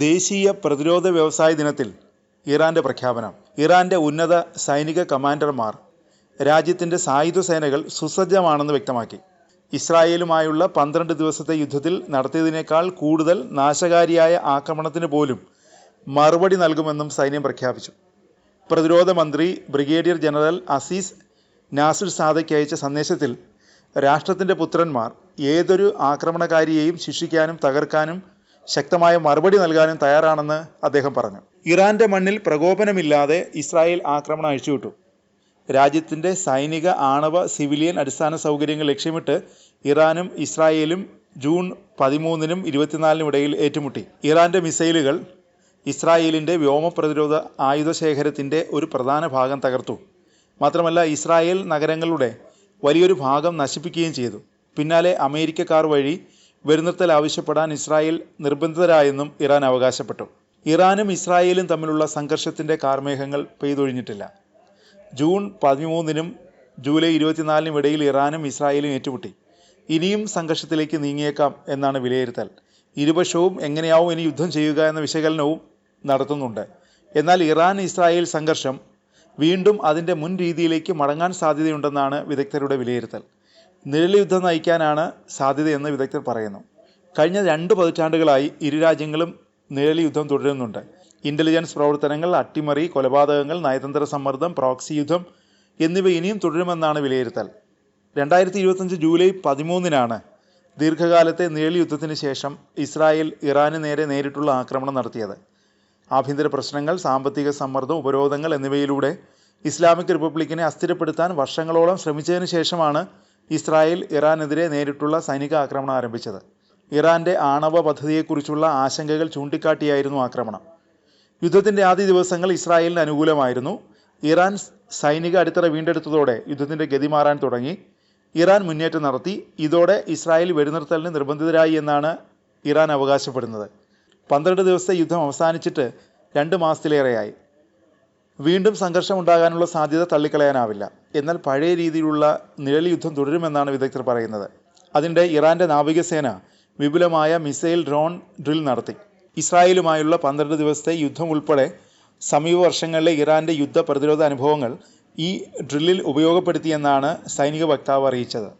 ദേശീയ പ്രതിരോധ വ്യവസായ ദിനത്തിൽ ഇറാന്റെ പ്രഖ്യാപനം. ഇറാന്റെ ഉന്നത സൈനിക കമാൻഡർമാർ രാജ്യത്തിൻ്റെ സായുധ സേനകൾ സുസജ്ജമാണെന്ന് വ്യക്തമാക്കി. ഇസ്രായേലുമായുള്ള 12 ദിവസത്തെ യുദ്ധത്തിൽ നടത്തിയതിനേക്കാൾ കൂടുതൽ നാശകാരിയായ ആക്രമണത്തിന് പോലും മറുപടി നൽകുമെന്നും സൈന്യം പ്രഖ്യാപിച്ചു. പ്രതിരോധ മന്ത്രി ബ്രിഗേഡിയർ ജനറൽ അസീസ് നാസിർ സാദയ്ക്ക് അയച്ച സന്ദേശത്തിൽ രാഷ്ട്രത്തിൻ്റെ പുത്രന്മാർ ഏതൊരു ആക്രമണകാരിയെയും ശിക്ഷിക്കാനും തകർക്കാനും ശക്തമായ മറുപടി നൽകാനും തയ്യാറാണെന്ന് അദ്ദേഹം പറഞ്ഞു. ഇറാന്റെ മണ്ണിൽ പ്രകോപനമില്ലാതെ ഇസ്രായേൽ ആക്രമണം അഴിച്ചുവിട്ടു. രാജ്യത്തിൻ്റെ സൈനിക, ആണവ, സിവിലിയൻ അടിസ്ഥാന സൗകര്യങ്ങൾ ലക്ഷ്യമിട്ട് ഇറാനും ഇസ്രായേലും ജൂൺ 13-നും 24-നും ഇടയിൽ ഏറ്റുമുട്ടി. ഇറാന്റെ മിസൈലുകൾ ഇസ്രായേലിൻ്റെ വ്യോമ പ്രതിരോധ ആയുധ ശേഖരത്തിൻ്റെ ഒരു പ്രധാന ഭാഗം തകർത്തു. മാത്രമല്ല, ഇസ്രായേൽ നഗരങ്ങളുടെ വലിയൊരു ഭാഗം നശിപ്പിക്കുകയും ചെയ്തു. പിന്നാലെ അമേരിക്കക്കാർ വഴി വെടിനിർത്തൽ ആവശ്യപ്പെടാൻ ഇസ്രായേൽ നിർബന്ധിതരായെന്നും ഇറാൻ അവകാശപ്പെട്ടു. ഇറാനും ഇസ്രായേലും തമ്മിലുള്ള സംഘർഷത്തിൻ്റെ കാർമേഘങ്ങൾ പെയ്തൊഴിഞ്ഞിട്ടില്ല. ജൂൺ 13-നും ജൂലൈ 24-നും ഇടയിൽ ഇറാനും ഇസ്രായേലും ഏറ്റുമുട്ടി. ഇനിയും സംഘർഷത്തിലേക്ക് നീങ്ങിയേക്കാം എന്നാണ് വിലയിരുത്തൽ. ഇരുപക്ഷവും എങ്ങനെയാവും ഇനി യുദ്ധം ചെയ്യുക എന്ന വിശകലനവും നടത്തുന്നുണ്ട്. എന്നാൽ ഇറാൻ ഇസ്രായേൽ സംഘർഷം വീണ്ടും അതിൻ്റെ മുൻ രീതിയിലേക്ക് മടങ്ങാൻ സാധ്യതയുണ്ടെന്നാണ് വിദഗ്ധരുടെ വിലയിരുത്തൽ. നിഴൽ യുദ്ധം നയിക്കാനാണ് സാധ്യതയെന്ന് വിദഗ്ധർ പറയുന്നു. കഴിഞ്ഞ 2 പതിറ്റാണ്ടുകളായി ഇരു രാജ്യങ്ങളും നിഴൽ യുദ്ധം തുടരുന്നുണ്ട്. ഇൻ്റലിജൻസ് പ്രവർത്തനങ്ങൾ, അട്ടിമറി, കൊലപാതകങ്ങൾ, നയതന്ത്ര സമ്മർദ്ദം, പ്രോക്സി യുദ്ധം എന്നിവ ഇനിയും തുടരുമെന്നാണ് വിലയിരുത്തൽ. 2025 ജൂലൈ 13-നാണ് ദീർഘകാലത്തെ നിഴൽ യുദ്ധത്തിന് ശേഷം ഇസ്രായേൽ ഇറാന് നേരെ നേരിട്ടുള്ള ആക്രമണം നടത്തിയത്. ആഭ്യന്തര പ്രശ്നങ്ങൾ, സാമ്പത്തിക സമ്മർദ്ദം, ഉപരോധങ്ങൾ എന്നിവയിലൂടെ ഇസ്ലാമിക് റിപ്പബ്ലിക്കിനെ അസ്ഥിരപ്പെടുത്താൻ വർഷങ്ങളോളം ശ്രമിച്ചതിന് ശേഷമാണ് ഇസ്രായേൽ ഇറാനെതിരെ നേരിട്ടുള്ള സൈനിക ആക്രമണം ആരംഭിച്ചത്. ഇറാന്റെ ആണവ പദ്ധതിയെക്കുറിച്ചുള്ള ആശങ്കകൾ ചൂണ്ടിക്കാട്ടിയായിരുന്നു ആക്രമണം. യുദ്ധത്തിൻ്റെ ആദ്യ ദിവസങ്ങൾ ഇസ്രായേലിന് അനുകൂലമായിരുന്നു. ഇറാൻ സൈനിക അടിത്തറ വീണ്ടെടുത്തതോടെ യുദ്ധത്തിൻ്റെ ഗതി മാറാൻ തുടങ്ങി. ഇറാൻ മുന്നേറ്റം നടത്തി. ഇതോടെ ഇസ്രായേൽ വെടിനിർത്തലിന് നിർബന്ധിതരായി എന്നാണ് ഇറാൻ അവകാശപ്പെടുന്നത്. 12 ദിവസത്തെ യുദ്ധം അവസാനിച്ചിട്ട് 2 മാസത്തിലേറെയായി. വീണ്ടും സംഘർഷം ഉണ്ടാകാനുള്ള സാധ്യത തള്ളിക്കളയാനാവില്ല. എന്നാൽ പഴയ രീതിയിലുള്ള നിഴൽ യുദ്ധം തുടരുമെന്നാണ് വിദഗ്ധർ പറയുന്നത്. അതിനിടെ ഇറാന്റെ നാവികസേന വിപുലമായ മിസൈൽ ഡ്രോൺ ഡ്രിൽ നടത്തി. ഇസ്രായേലുമായുള്ള 12 ദിവസത്തെ യുദ്ധം ഉൾപ്പെടെ സമീപ വർഷങ്ങളിലെ ഇറാന്റെ യുദ്ധ പ്രതിരോധ അനുഭവങ്ങൾ ഈ ഡ്രില്ലിൽ ഉപയോഗപ്പെടുത്തിയെന്നാണ് സൈനിക വക്താവ് അറിയിച്ചത്.